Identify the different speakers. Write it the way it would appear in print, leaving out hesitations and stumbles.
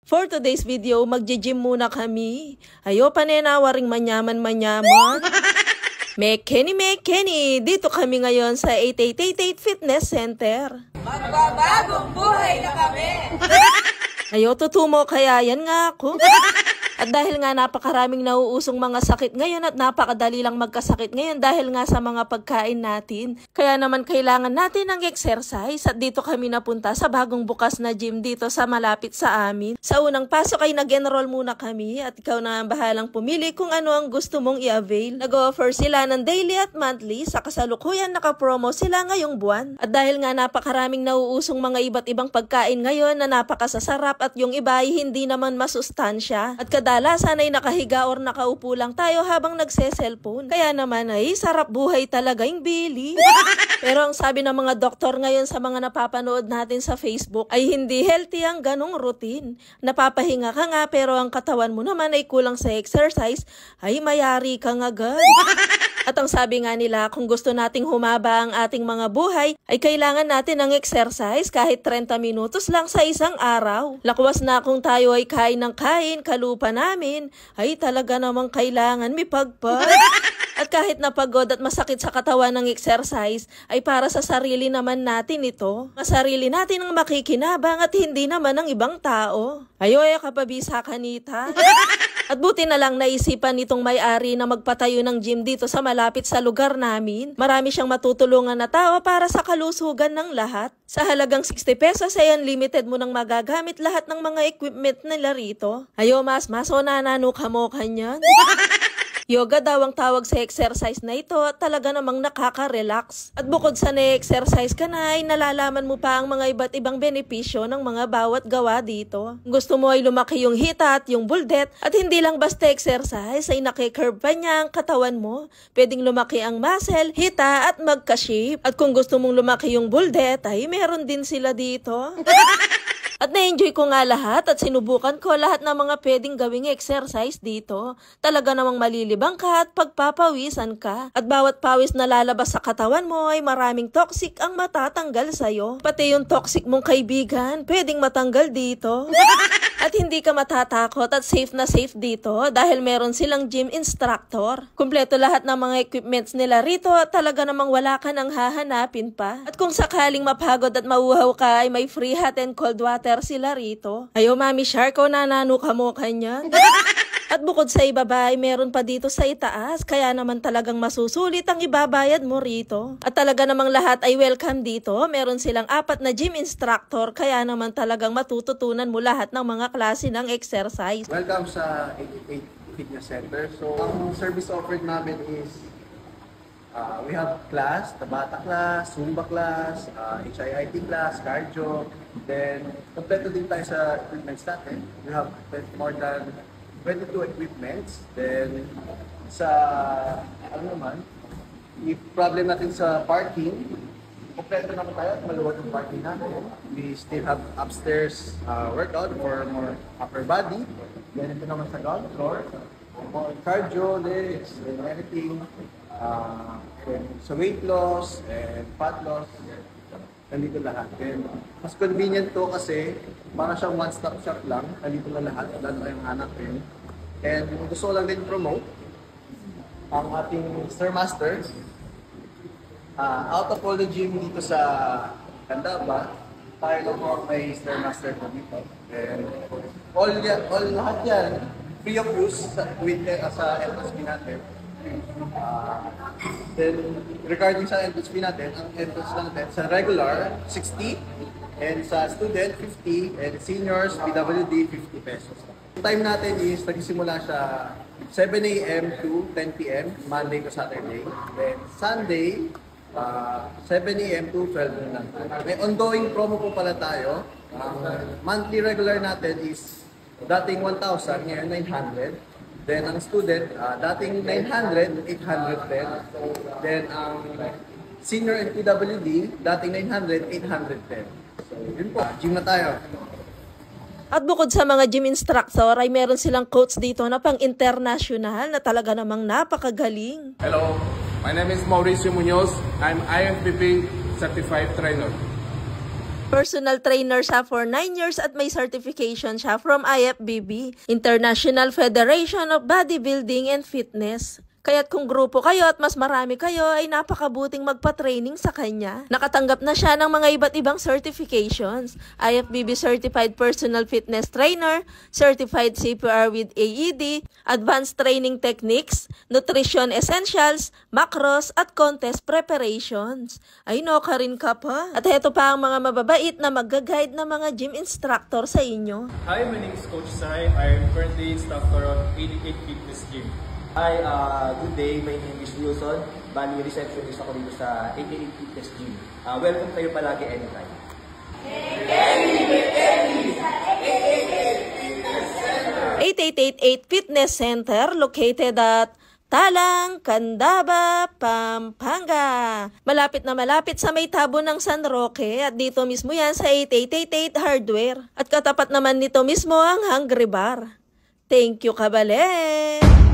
Speaker 1: For today's video, magji-gym muna kami. Ayo panenawaring manyaman-manyaman. Mekeni, dito kami ngayon sa 8888 Fitness Center.
Speaker 2: Magbabagong buhay na kami!
Speaker 1: Ayo, tutumo kaya yan nga ako. At dahil nga napakaraming nauusong mga sakit ngayon at napakadali lang magkasakit ngayon dahil nga sa mga pagkain natin. Kaya naman kailangan natin ng exercise at dito kami napunta sa bagong bukas na gym dito sa malapit sa amin. Sa unang pasok ay nag-enroll muna kami at ikaw na ang bahalang pumili kung ano ang gusto mong i-avail. Nag-offer sila ng daily at monthly, sa kasalukuyan naka-promo sila ngayong buwan. At dahil nga napakaraming nauusong mga iba't ibang pagkain ngayon na napakasasarap at yung iba ay hindi naman masustansya. At kadalasan ay nakahiga or nakaupo lang tayo habang nagse-cellphone. Kaya naman ay sarap buhay talaga yung Billy. Pero ang sabi ng mga doktor ngayon sa mga napapanood natin sa Facebook ay hindi healthy ang ganong routine. Napapahinga ka nga pero ang katawan mo naman ay kulang sa exercise, ay mayari kang agad. At ang sabi nga nila, kung gusto nating humaba ang ating mga buhay, ay kailangan natin ng exercise kahit 30 minutos lang sa isang araw. Lakwas na kung tayo ay kain ng kain, kalupa namin, ay talaga namang kailangan may pagpag. At kahit napagod at masakit sa katawan ng exercise, ay para sa sarili naman natin ito. Ang sarili natin ang makikinabang at hindi naman ng ibang tao. Ayoy, kapabisa kanita. At buti na lang naisipan nitong may-ari na magpatayo ng gym dito sa malapit sa lugar namin. Marami siyang matutulungan na tao para sa kalusugan ng lahat. Sa halagang 60 pesos ay unlimited mo nang magagamit lahat ng mga equipment nila rito. Ayo, mas o nananukha mo kanyan. Yoga daw ang tawag sa exercise na ito at talaga namang nakaka-relax. At bukod sa na-exercise ka na ay nalalaman mo pa ang mga iba't ibang benepisyo ng mga bawat gawa dito. Gusto mo ay lumaki yung hita at yung buldet at hindi lang basta exercise ay nakikurve pa niya ang katawan mo. Pwedeng lumaki ang muscle, hita at magka-shape. At kung gusto mong lumaki yung buldet ay meron din sila dito. At na-enjoy ko nga lahat at sinubukan ko lahat ng mga pwedeng gawing exercise dito. Talaga namang malilibang ka at pagpapawisan ka. At bawat pawis na lalabas sa katawan mo ay maraming toxic ang matatanggal sa'yo. Pati yung toxic mong kaibigan, pwedeng matanggal dito. At hindi ka matatakot at safe na safe dito dahil meron silang gym instructor. Kumpleto lahat ng mga equipments nila rito at talaga namang wala ka nang hahanapin pa. At kung sakaling mapagod at mauhaw ka ay may free hot and cold water sila rito. Ayo, Mami Shark, o nananuka mo kanya. At bukod sa ibaba ay meron pa dito sa itaas, kaya naman talagang masusulit ang ibabayad mo rito. At talaga namang lahat ay welcome dito. Meron silang 4 na gym instructor, kaya naman talagang matututunan mo lahat ng mga klase ng exercise.
Speaker 3: Welcome sa 88 Fitness Center. So, ang service offered namin is we have class, Tabata class, Zumba class, HIIT class, cardio. Then, kompleto din tayo sa equipments natin. We have more than 22 equipments. Then, sa, if problem natin sa parking, kompleto naman tayo at maluwag yung parking natin. We still have upstairs workout for more upper body. Then, ito naman sa ground floor. More cardio, legs, and everything. So weight loss and fat loss, nandito lahat. And mas convenient to kasi para siyang one-stop shop lang, nandito na lahat, lalo kayong hanapin. And gusto ko lang din promote ang ating Stairmaster. Out of all the gym dito sa Candaba, tayo lang mo may Stairmaster po dito. And all lahat yan, free of use with sa entrance fee natin. Then, regarding sa entrance fee natin, ang entrance natin sa regular, 60, and sa student, 50, and seniors, PWD, 50 pesos. Yung time natin is, nagsimula siya 7 a.m. to 10 p.m., Monday to Saturday. Then, Sunday, 7 a.m. to 12 noon. May ongoing promo po pala tayo. Ang monthly regular natin is dating 1,000, ngayon 900. Then, ang student, dating 900, 810. Then, ang senior and PWD, dating 900, 810. So, yun po. Gym na tayo.
Speaker 1: At bukod sa mga gym instructor, ay meron silang coach dito na pang-international na talaga namang napakagaling.
Speaker 4: Hello, my name is Mauricio Munoz. I'm IFBB Certified Trainer.
Speaker 1: Personal trainer siya for 9 years at may certification siya from IFBB, International Federation of Bodybuilding and Fitness. Kaya't kung grupo kayo at mas marami kayo ay napakabuting magpa-training sa kanya. Nakatanggap na siya ng mga iba't ibang certifications. IFBB Certified Personal Fitness Trainer, Certified CPR with AED, Advanced Training Techniques, Nutrition Essentials, Macros at Contest Preparations. Ay no, Karin ka pa. At heto pa ang mga mababait na mag-guide na mga gym instructor sa inyo.
Speaker 4: Hi, my name is Coach Sai. I am currently instructor of 88 Fitness Gym.
Speaker 5: Hi, good day. My name is Wilson. Bali, receptionist ako dito sa 88 Fitness Gym. Welcome kayo palagi anytime.
Speaker 1: 8888 Fitness Center located at Talang, Candaba, Pampanga. Malapit na malapit sa may tabo ng San Roque at dito mismo yan sa 8888 Hardware. At katapat naman nito mismo ang Hungry Bar. Thank you, kabalen!